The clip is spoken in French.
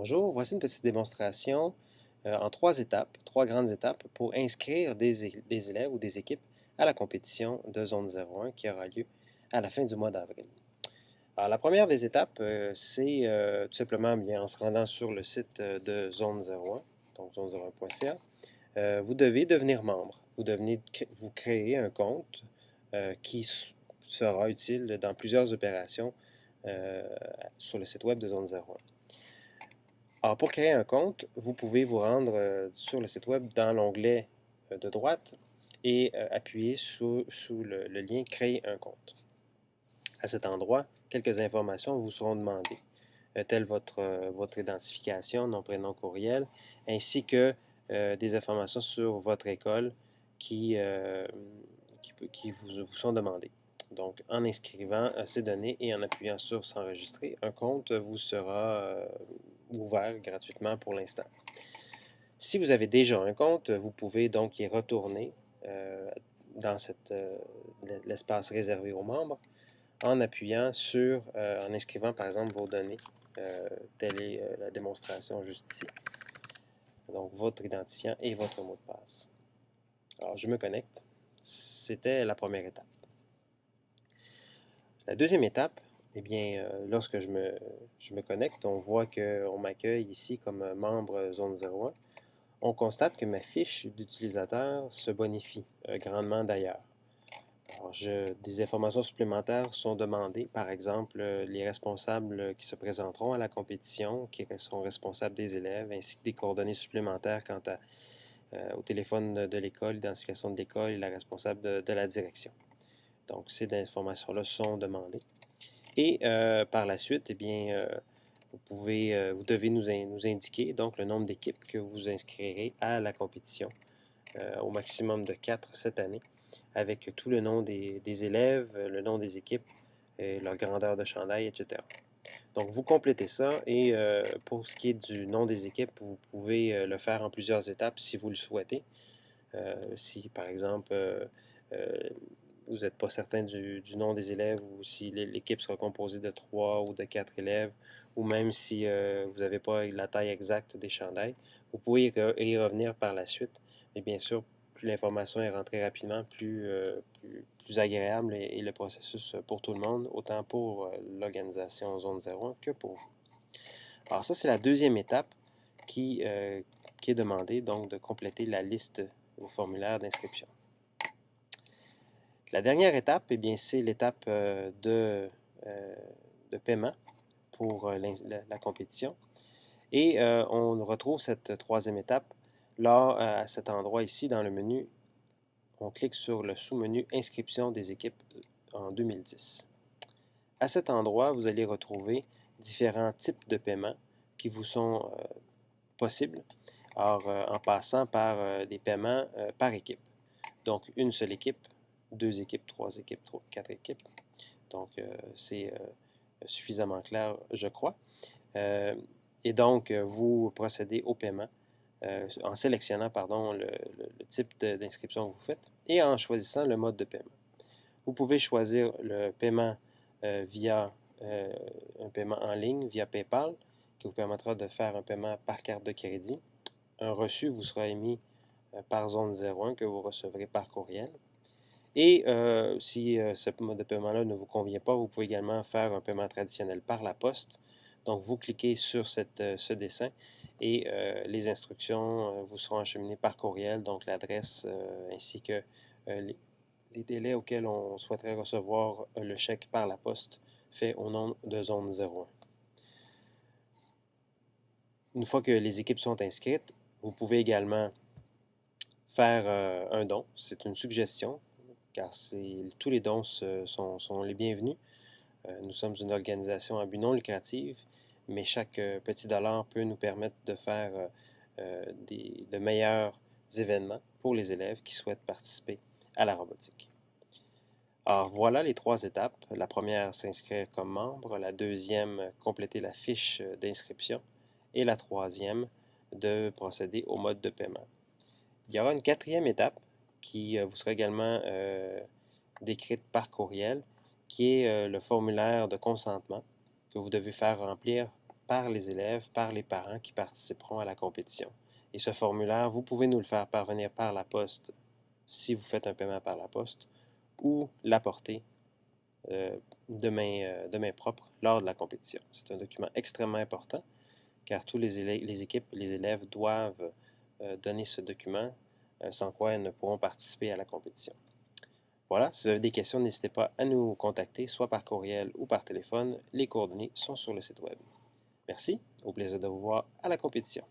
Bonjour, voici une petite démonstration en trois étapes, trois grandes étapes pour inscrire des élèves ou des équipes à la compétition de Zone 01 qui aura lieu à la fin du mois d'avril. Alors, la première des étapes, c'est tout simplement bien, en se rendant sur le site de Zone 01, donc zone01.ca, vous devez devenir membre. Vous créer un compte qui sera utile dans plusieurs opérations euh, sur le site web de Zone 01. Alors, pour créer un compte, vous pouvez vous rendre sur le site web dans l'onglet de droite et appuyer sous le lien Créer un compte. À cet endroit, quelques informations vous seront demandées, telles votre identification, nom, prénom, courriel, ainsi que des informations sur votre école qui, qui vous sont demandées. Donc, en inscrivant ces données et en appuyant sur S'enregistrer, un compte vous sera ouvert gratuitement pour l'instant. Si vous avez déjà un compte, vous pouvez donc y retourner dans l'espace réservé aux membres en appuyant sur, en inscrivant par exemple vos données. Telle est la démonstration juste ici. Donc, votre identifiant et votre mot de passe. Alors, je me connecte. C'était la première étape. La deuxième étape, eh bien, lorsque je me connecte, on voit qu'on m'accueille ici comme membre Zone 01. On constate que ma fiche d'utilisateur se bonifie grandement d'ailleurs. Alors, des informations supplémentaires sont demandées, par exemple, les responsables qui se présenteront à la compétition, qui seront responsables des élèves, ainsi que des coordonnées supplémentaires quant au téléphone de l'école, l'identification de l'école et la responsable de la direction. Donc, ces informations-là sont demandées. Et par la suite, eh bien, vous devez nous indiquer donc le nombre d'équipes que vous inscrirez à la compétition, au maximum de 4 cette année, avec tout le nom des élèves, le nom des équipes, et leur grandeur de chandail, etc. Donc, vous complétez ça et pour ce qui est du nom des équipes, vous pouvez le faire en plusieurs étapes si vous le souhaitez. Si, par exemple, vous n'êtes pas certain du nom des élèves ou si l'équipe sera composée de 3 ou de 4 élèves, ou même si vous n'avez pas la taille exacte des chandails, vous pouvez y revenir par la suite. Mais bien sûr, plus l'information est rentrée rapidement, plus agréable est le processus pour tout le monde, autant pour l'organisation Zone 01 que pour vous. Alors ça, c'est la deuxième étape qui est demandée, donc de compléter la liste au formulaire d'inscription. La dernière étape, eh bien, c'est l'étape de paiement pour la compétition. Et on retrouve cette troisième étape là, à cet endroit ici dans le menu. On clique sur le sous-menu Inscription des équipes en 2010. À cet endroit, vous allez retrouver différents types de paiements qui vous sont possibles. Alors, en passant par des paiements par équipe. Donc, une seule équipe, deux équipes, trois équipes, quatre équipes. Donc, c'est suffisamment clair, je crois. Et donc, vous procédez au paiement en sélectionnant pardon, le type d'inscription que vous faites et en choisissant le mode de paiement. Vous pouvez choisir le paiement via un paiement en ligne, via PayPal, qui vous permettra de faire un paiement par carte de crédit. Un reçu vous sera émis par Zone 01 que vous recevrez par courriel. Et si ce mode de paiement-là ne vous convient pas, vous pouvez également faire un paiement traditionnel par la poste. Donc, vous cliquez sur ce dessin et les instructions vous seront acheminées par courriel, donc l'adresse ainsi que les délais auxquels on souhaiterait recevoir le chèque par la poste fait au nom de Zone 01. Une fois que les équipes sont inscrites, vous pouvez également faire un don. C'est une suggestion, car tous les dons sont les bienvenus. Nous sommes une organisation à but non lucratif, mais chaque petit dollar peut nous permettre de faire de meilleurs événements pour les élèves qui souhaitent participer à la robotique. Alors voilà les trois étapes. La première, s'inscrire comme membre. La deuxième, compléter la fiche d'inscription. Et la troisième, de procéder au mode de paiement. Il y aura une quatrième étape qui vous sera également décrite par courriel, qui est le formulaire de consentement que vous devez faire remplir par les élèves, par les parents qui participeront à la compétition. Et ce formulaire, vous pouvez nous le faire parvenir par la poste si vous faites un paiement par la poste ou l'apporter de main propre lors de la compétition. C'est un document extrêmement important car tous les équipes, les élèves doivent donner ce document, sans quoi elles ne pourront participer à la compétition. Voilà, si vous avez des questions, n'hésitez pas à nous contacter, soit par courriel ou par téléphone. Les coordonnées sont sur le site web. Merci, au plaisir de vous voir à la compétition.